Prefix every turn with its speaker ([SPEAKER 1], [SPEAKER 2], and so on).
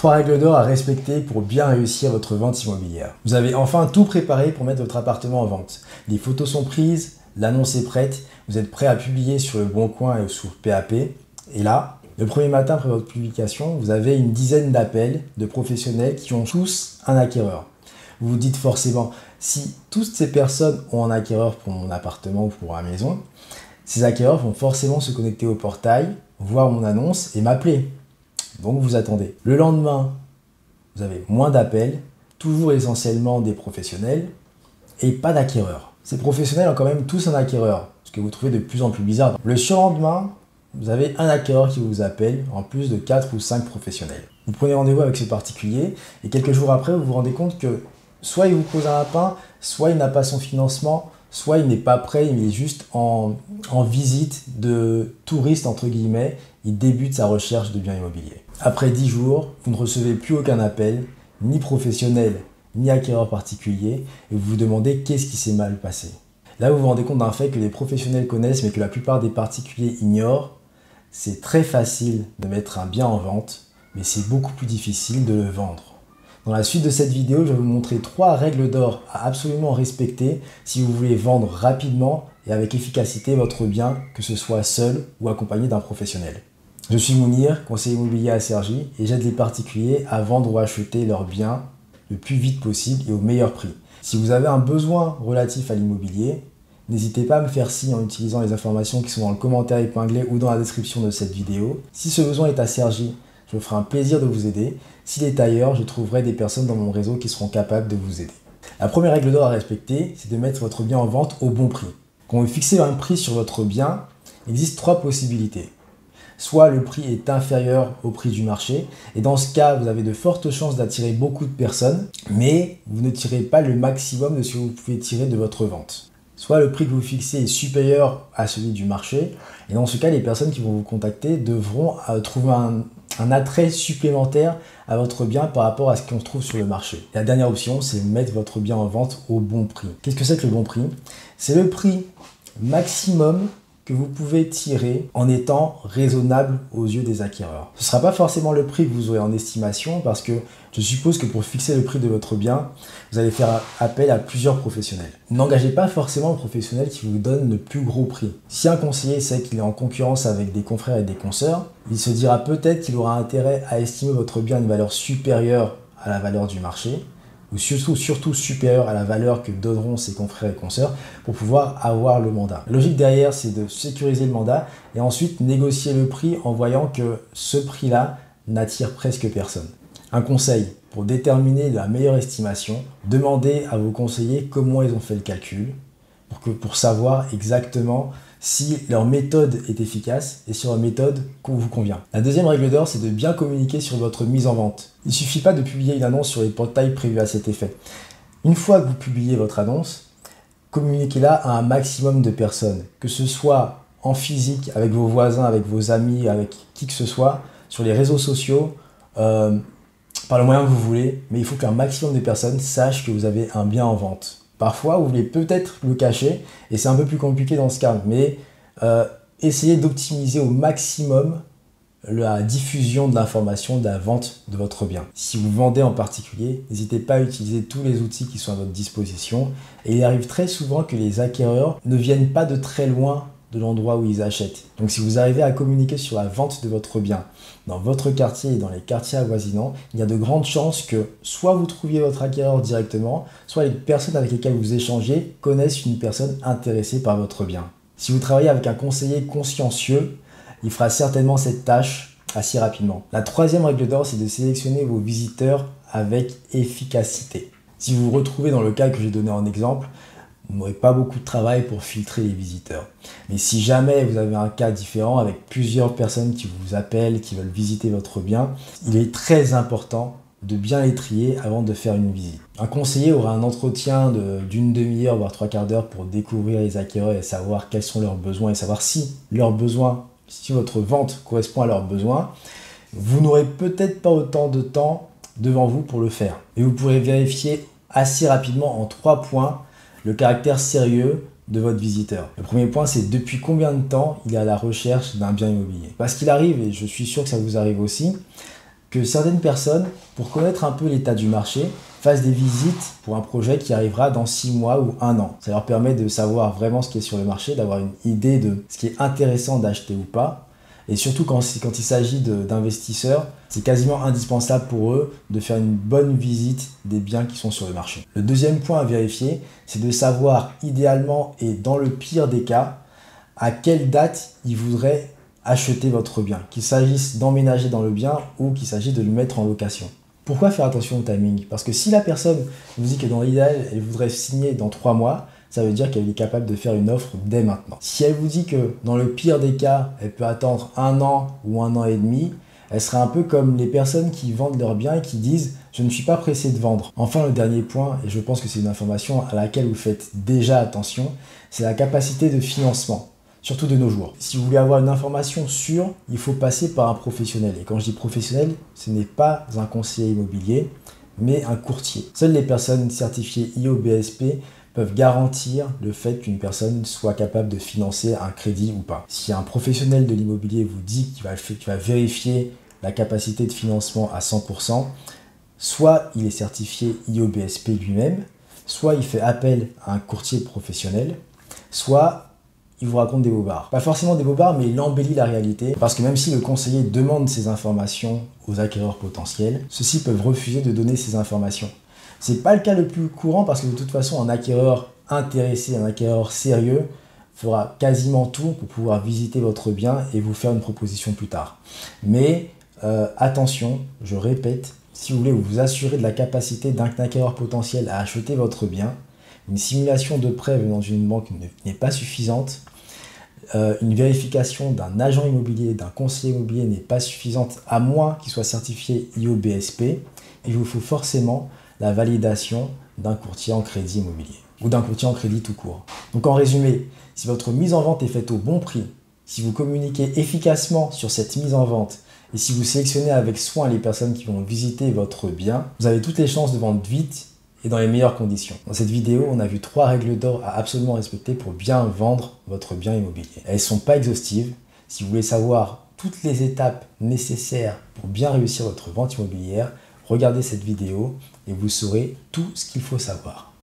[SPEAKER 1] 3 règles d'or à respecter pour bien réussir votre vente immobilière. Vous avez enfin tout préparé pour mettre votre appartement en vente. Les photos sont prises, l'annonce est prête, vous êtes prêt à publier sur Le Bon Coin et sur PAP. Et là, le premier matin après votre publication, vous avez une dizaine d'appels de professionnels qui ont tous un acquéreur. Vous vous dites forcément, si toutes ces personnes ont un acquéreur pour mon appartement ou pour ma maison, ces acquéreurs vont forcément se connecter au portail, voir mon annonce et m'appeler. Donc vous attendez. Le lendemain, vous avez moins d'appels, toujours essentiellement des professionnels et pas d'acquéreurs. Ces professionnels ont quand même tous un acquéreur, ce que vous trouvez de plus en plus bizarre. Le surlendemain, vous avez un acquéreur qui vous appelle, en plus de 4 ou 5 professionnels. Vous prenez rendez-vous avec ce particulier et quelques jours après, vous vous rendez compte que soit il vous pose un lapin, soit il n'a pas son financement, soit il n'est pas prêt, il est juste en visite de touriste, entre guillemets, il débute sa recherche de biens immobiliers. Après 10 jours, vous ne recevez plus aucun appel, ni professionnel, ni acquéreur particulier, et vous vous demandez qu'est-ce qui s'est mal passé. Là, vous vous rendez compte d'un fait que les professionnels connaissent, mais que la plupart des particuliers ignorent. C'est très facile de mettre un bien en vente, mais c'est beaucoup plus difficile de le vendre. Dans la suite de cette vidéo, je vais vous montrer 3 règles d'or à absolument respecter si vous voulez vendre rapidement et avec efficacité votre bien, que ce soit seul ou accompagné d'un professionnel. Je suis Mounir, conseiller immobilier à Cergy, et j'aide les particuliers à vendre ou acheter leurs biens le plus vite possible et au meilleur prix. Si vous avez un besoin relatif à l'immobilier, n'hésitez pas à me faire signe en utilisant les informations qui sont dans le commentaire épinglé ou dans la description de cette vidéo. Si ce besoin est à Cergy, je me ferai un plaisir de vous aider. S'il est ailleurs, je trouverai des personnes dans mon réseau qui seront capables de vous aider. La première règle d'or à respecter, c'est de mettre votre bien en vente au bon prix. Quand vous fixez un prix sur votre bien, il existe 3 possibilités. Soit le prix est inférieur au prix du marché, et dans ce cas, vous avez de fortes chances d'attirer beaucoup de personnes, mais vous ne tirez pas le maximum de ce que vous pouvez tirer de votre vente. Soit le prix que vous fixez est supérieur à celui du marché, et dans ce cas, les personnes qui vont vous contacter devront trouver un attrait supplémentaire à votre bien par rapport à ce qu'on trouve sur le marché. Et la dernière option, c'est mettre votre bien en vente au bon prix. Qu'est-ce que c'est que le bon prix? C'est le prix maximum que vous pouvez tirer en étant raisonnable aux yeux des acquéreurs. Ce ne sera pas forcément le prix que vous aurez en estimation parce que je suppose que pour fixer le prix de votre bien, vous allez faire appel à plusieurs professionnels. N'engagez pas forcément un professionnel qui vous donne le plus gros prix. Si un conseiller sait qu'il est en concurrence avec des confrères et des consoeurs, il se dira peut-être qu'il aura intérêt à estimer votre bien à une valeur supérieure à la valeur du marché, ou surtout supérieur à la valeur que donneront ses confrères et consoeurs pour pouvoir avoir le mandat. La logique derrière, c'est de sécuriser le mandat et ensuite négocier le prix en voyant que ce prix-là n'attire presque personne. Un conseil, pour déterminer la meilleure estimation, demandez à vos conseillers comment ils ont fait le calcul pour savoir exactement si leur méthode est efficace et si leur méthode vous convient. La deuxième règle d'or, c'est de bien communiquer sur votre mise en vente. Il ne suffit pas de publier une annonce sur les portails prévus à cet effet. Une fois que vous publiez votre annonce, communiquez-la à un maximum de personnes, que ce soit en physique, avec vos voisins, avec vos amis, avec qui que ce soit, sur les réseaux sociaux, par le moyen que vous voulez, mais il faut qu'un maximum de personnes sachent que vous avez un bien en vente. Parfois, vous voulez peut-être le cacher, et c'est un peu plus compliqué dans ce cas, mais essayez d'optimiser au maximum la diffusion de l'information de la vente de votre bien. Si vous vendez en particulier, n'hésitez pas à utiliser tous les outils qui sont à votre disposition, et il arrive très souvent que les acquéreurs ne viennent pas de très loin de l'endroit où ils achètent. Donc si vous arrivez à communiquer sur la vente de votre bien dans votre quartier et dans les quartiers avoisinants, il y a de grandes chances que soit vous trouviez votre acquéreur directement, soit les personnes avec lesquelles vous échangez connaissent une personne intéressée par votre bien. Si vous travaillez avec un conseiller consciencieux, il fera certainement cette tâche assez rapidement. La troisième règle d'or, c'est de sélectionner vos visiteurs avec efficacité. Si vous vous retrouvez dans le cas que j'ai donné en exemple, vous n'aurez pas beaucoup de travail pour filtrer les visiteurs. Mais si jamais vous avez un cas différent avec plusieurs personnes qui vous appellent, qui veulent visiter votre bien, il est très important de bien les trier avant de faire une visite. Un conseiller aura un entretien d'une demi-heure, voire 3/4 d'heure pour découvrir les acquéreurs et savoir quels sont leurs besoins et savoir si votre vente correspond à leurs besoins. Vous n'aurez peut-être pas autant de temps devant vous pour le faire. Et vous pourrez vérifier assez rapidement en 3 points le caractère sérieux de votre visiteur. Le premier point, c'est depuis combien de temps il est à la recherche d'un bien immobilier. Parce qu'il arrive, et je suis sûr que ça vous arrive aussi, que certaines personnes, pour connaître un peu l'état du marché, fassent des visites pour un projet qui arrivera dans 6 mois ou 1 an. Ça leur permet de savoir vraiment ce qui est sur le marché, d'avoir une idée de ce qui est intéressant d'acheter ou pas. Et surtout quand il s'agit d'investisseurs, c'est quasiment indispensable pour eux de faire une bonne visite des biens qui sont sur le marché. Le deuxième point à vérifier, c'est de savoir idéalement et dans le pire des cas, à quelle date ils voudraient acheter votre bien, qu'il s'agisse d'emménager dans le bien ou qu'il s'agisse de le mettre en location. Pourquoi faire attention au timing? Parce que si la personne vous dit que dans l'idéal, elle voudrait signer dans 3 mois, ça veut dire qu'elle est capable de faire une offre dès maintenant. Si elle vous dit que dans le pire des cas, elle peut attendre 1 an ou 1 an et demi, elle serait un peu comme les personnes qui vendent leurs biens et qui disent « je ne suis pas pressé de vendre ». Enfin, le dernier point, et je pense que c'est une information à laquelle vous faites déjà attention, c'est la capacité de financement. Surtout de nos jours. Si vous voulez avoir une information sûre, il faut passer par un professionnel. Et quand je dis professionnel, ce n'est pas un conseiller immobilier, mais un courtier. Seules les personnes certifiées IOBSP peuvent garantir le fait qu'une personne soit capable de financer un crédit ou pas. Si un professionnel de l'immobilier vous dit qu'il va vérifier la capacité de financement à 100%, soit il est certifié IOBSP lui-même, soit il fait appel à un courtier professionnel, soit il vous raconte des bobards. Pas forcément des bobards, mais il embellit la réalité. Parce que même si le conseiller demande ces informations aux acquéreurs potentiels, ceux-ci peuvent refuser de donner ces informations. C'est pas le cas le plus courant parce que de toute façon, un acquéreur intéressé, un acquéreur sérieux, fera quasiment tout pour pouvoir visiter votre bien et vous faire une proposition plus tard. Mais attention, je répète, si vous voulez vous assurer de la capacité d'un acquéreur potentiel à acheter votre bien, une simulation de prêt venant d'une banque n'est pas suffisante. Une vérification d'un agent immobilier, d'un conseiller immobilier n'est pas suffisante à moins qu'il soit certifié IOBSP. Il vous faut forcément la validation d'un courtier en crédit immobilier ou d'un courtier en crédit tout court. Donc en résumé, si votre mise en vente est faite au bon prix, si vous communiquez efficacement sur cette mise en vente et si vous sélectionnez avec soin les personnes qui vont visiter votre bien, vous avez toutes les chances de vendre vite et dans les meilleures conditions. Dans cette vidéo, on a vu 3 règles d'or à absolument respecter pour bien vendre votre bien immobilier. Elles ne sont pas exhaustives. Si vous voulez savoir toutes les étapes nécessaires pour bien réussir votre vente immobilière, regardez cette vidéo et vous saurez tout ce qu'il faut savoir.